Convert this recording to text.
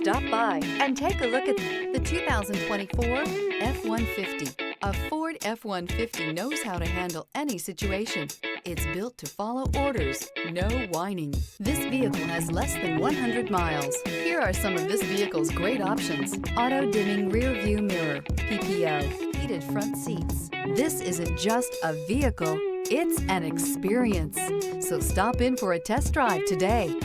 Stop by and take a look at the 2024 F-150. A Ford F-150 knows how to handle any situation. It's built to follow orders, no whining. This vehicle has less than 100 miles. Here are some of this vehicle's great options: auto-dimming rear-view mirror, PPO, heated front seats. This isn't just a vehicle, it's an experience. So stop in for a test drive today.